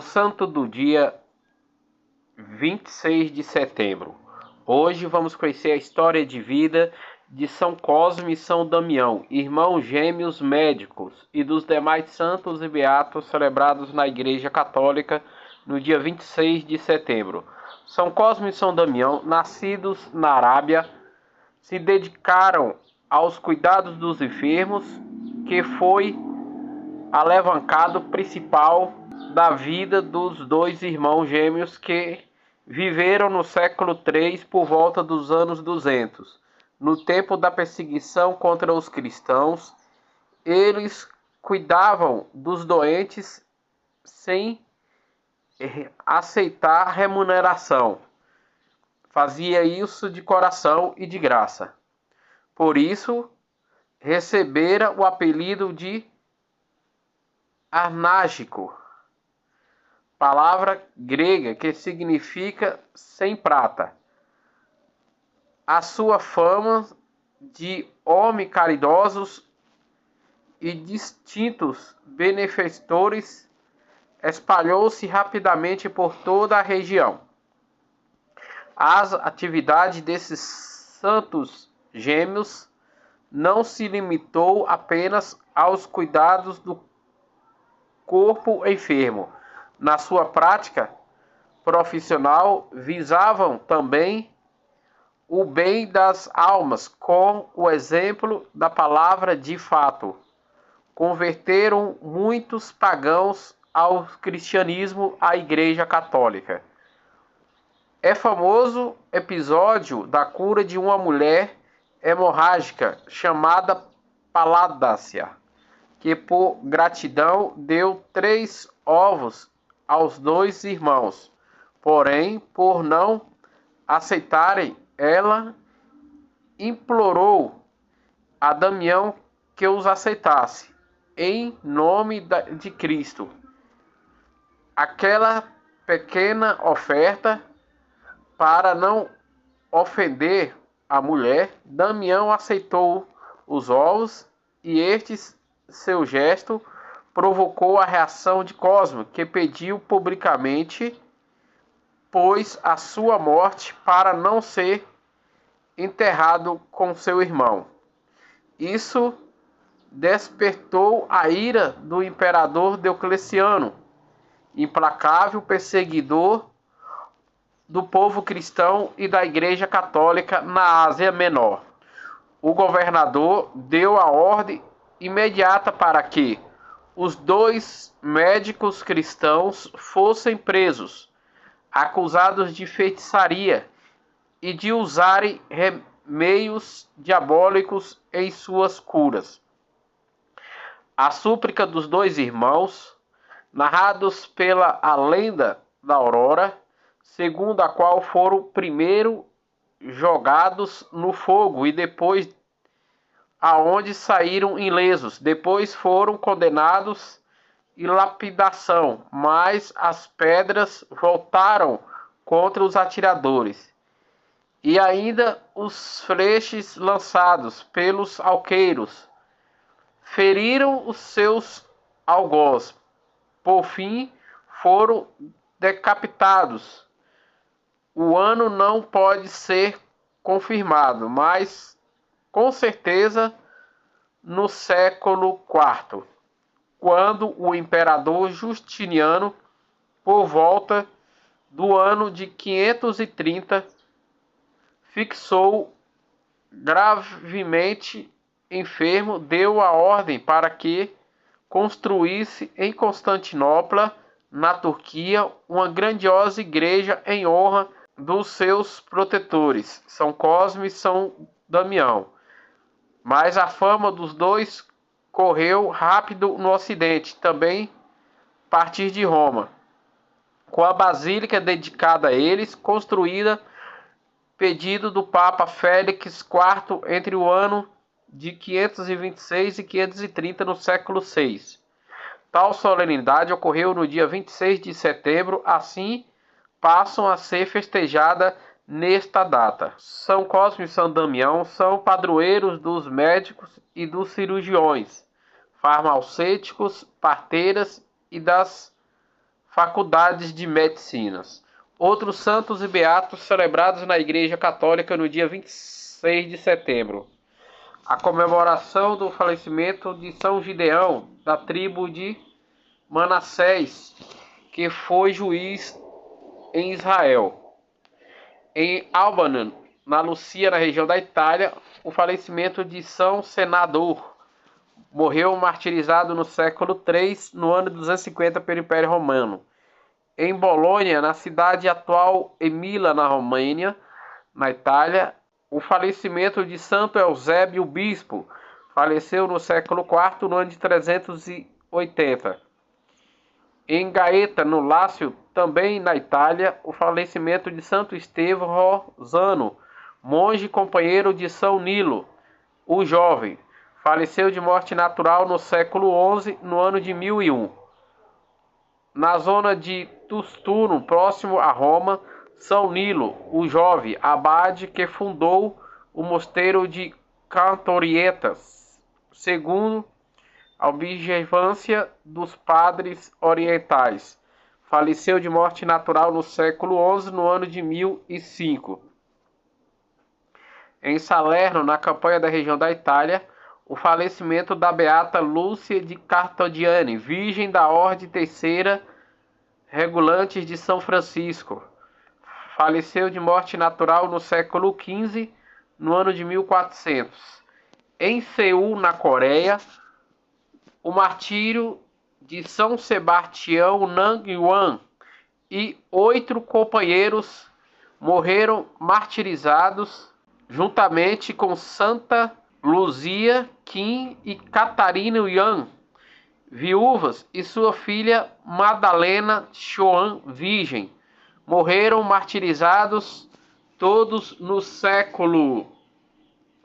santo do dia 26 de setembro. Hoje vamos conhecer a história de vida de São Cosme e São Damião, irmãos gêmeos médicos, e dos demais santos e beatos celebrados na Igreja Católica no dia 26 de setembro. São Cosme e São Damião, nascidos na Arábia, se dedicaram aos cuidados dos enfermos, que foi alavancado principal da vida dos dois irmãos gêmeos que viveram no século III por volta dos anos 200. No tempo da perseguição contra os cristãos, eles cuidavam dos doentes sem aceitar remuneração. Fazia isso de coração e de graça. Por isso, recebera o apelido de Arnágico, palavra grega que significa sem prata. A sua fama de homem caridosos e distintos benefeitores espalhou-se rapidamente por toda a região. As atividades desses santos gêmeos não se limitou apenas aos cuidados do corpo enfermo. Na sua prática profissional, visavam também o bem das almas, com o exemplo da palavra de fato. Converteram muitos pagãos ao cristianismo, à Igreja Católica. É famoso episódio da cura de uma mulher hemorrágica chamada Paládacia, que por gratidão deu 3 ovos aos dois irmãos. Porém, por não aceitarem, ela implorou a Damião que os aceitasse, em nome de Cristo. Aquela pequena oferta, para não ofender a mulher, Damião aceitou os ovos, e seu gesto provocou a reação de Cosme, que pediu publicamente, pois a sua morte, para não ser enterrado com seu irmão. Isso despertou a ira do imperador Diocleciano, implacável perseguidor do povo cristão e da Igreja Católica na Ásia Menor. O governador deu a ordem imediata para que os 2 médicos cristãos fossem presos, acusados de feitiçaria e de usarem remeios diabólicos em suas curas. A súplica dos 2 irmãos, narrados pela a lenda da Aurora, segundo a qual foram primeiro jogados no fogo e depois aonde saíram ilesos, depois foram condenados e lapidação, mas as pedras voltaram contra os atiradores, e ainda os flechas lançados pelos arqueiros feriram os seus algoz. Por fim, foram decapitados. O ano não pode ser confirmado, mas com certeza no século IV, quando o imperador Justiniano, por volta do ano de 530, fixou gravemente enfermo, deu a ordem para que construísse em Constantinopla, na Turquia, uma grandiosa igreja em honra dos seus protetores, São Cosme e São Damião. Mas a fama dos 2 correu rápido no Ocidente, também a partir de Roma, com a basílica dedicada a eles, construída pedido do Papa Félix IV entre o ano de 526 e 530 no século VI. Tal solenidade ocorreu no dia 26 de setembro, assim passam a ser festejada nesta data. São Cosme e São Damião são padroeiros dos médicos e dos cirurgiões, farmacêuticos, parteiras e das faculdades de medicinas. Outros santos e beatos celebrados na Igreja Católica no dia 26 de setembro. A comemoração do falecimento de São Gideão, da tribo de Manassés, que foi juiz em Israel. Em Albano, na Lucia, na região da Itália, o falecimento de São Senador. Morreu martirizado no século III, no ano 250 pelo Império Romano. Em Bolonha, na cidade atual Emila, na Romênia, na Itália, o falecimento de Santo Eusébio Bispo. Faleceu no século IV, no ano de 380. Em Gaeta, no Lácio, também na Itália, o falecimento de Santo Estevão Rosano, monge e companheiro de São Nilo, o jovem. Faleceu de morte natural no século XI, no ano de 1001. Na zona de Tusturno, próximo a Roma, São Nilo, o jovem, abade que fundou o mosteiro de Cantorietas, segundo a observância dos padres orientais. Faleceu de morte natural no século XI, no ano de 1005. Em Salerno, na campanha da região da Itália, o falecimento da beata Lúcia de Cartodiani, virgem da Ordem Terceira Regulantes de São Francisco. Faleceu de morte natural no século XV, no ano de 1400. Em Seul, na Coreia, o martírio de São Sebastião Nang-Yuan e 8 companheiros morreram martirizados juntamente com Santa Luzia Qin e Catarina Yuan, viúvas, e sua filha Madalena Xuan, virgem. Morreram martirizados todos no século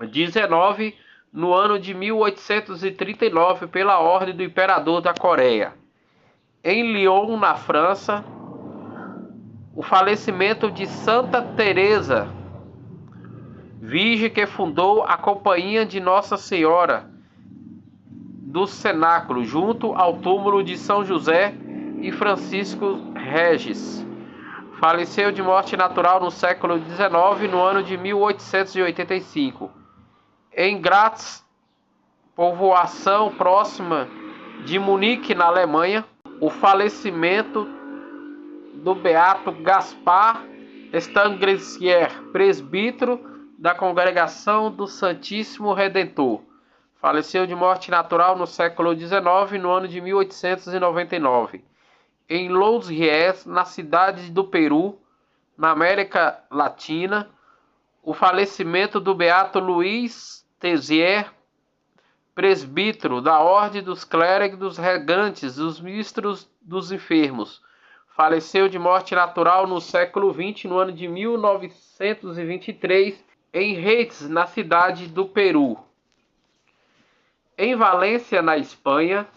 XIX, no ano de 1839, pela ordem do imperador da Coreia. Em Lyon, na França, o falecimento de Santa Teresa, virgem que fundou a Companhia de Nossa Senhora do Cenáculo, junto ao túmulo de São José e Francisco Regis. Faleceu de morte natural no século XIX, no ano de 1885. Em Graz, povoação próxima de Munique, na Alemanha, o falecimento do beato Gaspar Stangressier, presbítero da Congregação do Santíssimo Redentor. Faleceu de morte natural no século XIX, no ano de 1899. Em Los Rios, na cidade do Peru, na América Latina, o falecimento do beato Luiz Tezier, presbítero da Ordem dos Clérigos, dos Regantes, dos Ministros dos Enfermos. Faleceu de morte natural no século XX, no ano de 1923, em Reis, na cidade do Peru. Em Valência, na Espanha,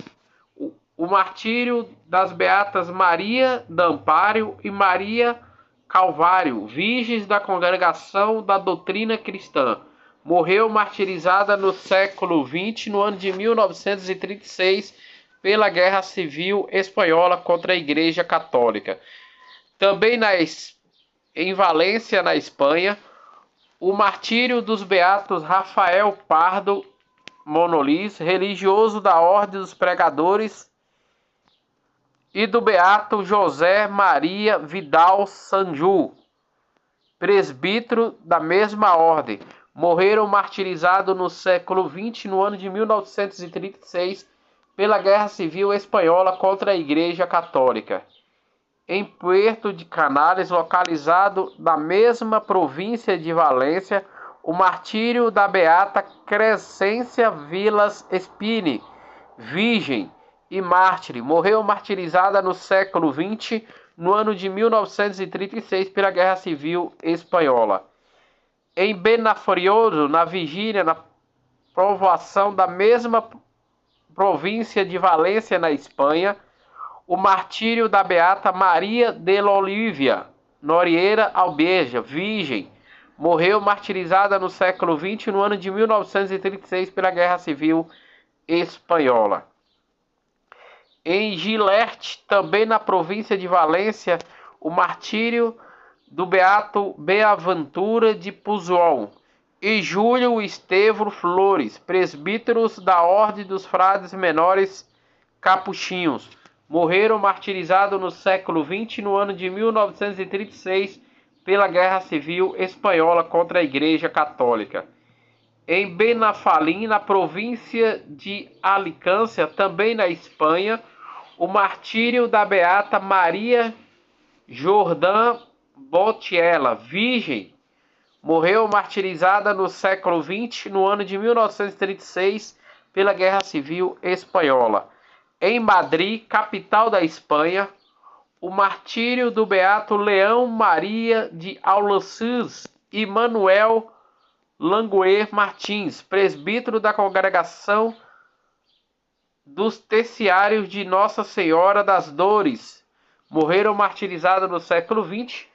o martírio das beatas Maria Dampário e Maria Calvário, virgens da Congregação da Doutrina Cristã. Morreu martirizada no século XX, no ano de 1936, pela Guerra Civil Espanhola contra a Igreja Católica. Também em Valência, na Espanha, o martírio dos beatos Rafael Pardo Monoliz, religioso da Ordem dos Pregadores, e do beato José Maria Vidal Sanju, presbítero da mesma ordem. Morreram martirizados no século XX, no ano de 1936, pela Guerra Civil Espanhola contra a Igreja Católica. Em Puerto de Canales, localizado na mesma província de Valência, o martírio da beata Crescência Vilas Espini, virgem e mártir. Morreu martirizada no século XX, no ano de 1936, pela Guerra Civil Espanhola. Em Benafrioso, na Virgínia, na povoação da mesma província de Valência, na Espanha, o martírio da beata Maria de Olívia Noreira Albeja, virgem. Morreu martirizada no século XX, no ano de 1936, pela Guerra Civil Espanhola. Em Gilerte, também na província de Valência, o martírio do beato Beaventura de Puzol e Júlio Estevão Flores, presbíteros da Ordem dos Frades Menores Capuchinhos, morreram martirizados no século XX, no ano de 1936, pela Guerra Civil Espanhola contra a Igreja Católica. Em Benafalim, na província de Alicância, também na Espanha, o martírio da beata Maria Jordã Botiela, virgem, morreu martirizada no século XX, no ano de 1936, pela Guerra Civil Espanhola. Em Madrid, capital da Espanha, o martírio do beato Leão Maria de Aulasuz e Manuel Languer Martins, presbítero da Congregação dos Terciários de Nossa Senhora das Dores, morreram martirizados no século XX,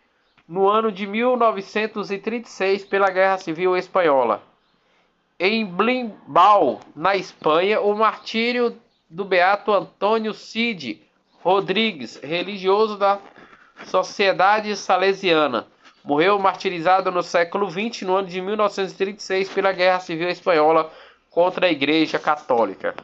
no ano de 1936, pela Guerra Civil Espanhola. Em Bilbao, na Espanha, o martírio do beato Antônio Cid Rodrigues, religioso da Sociedade Salesiana, morreu martirizado no século XX, no ano de 1936, pela Guerra Civil Espanhola contra a Igreja Católica.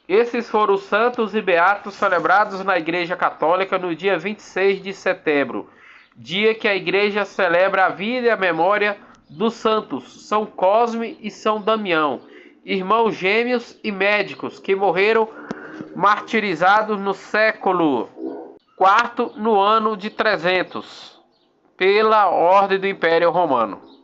Esses foram os santos e beatos celebrados na Igreja Católica no dia 26 de setembro, dia que a Igreja celebra a vida e a memória dos santos São Cosme e São Damião, irmãos gêmeos e médicos que morreram martirizados no século IV, no ano de 300, pela Ordem do Império Romano.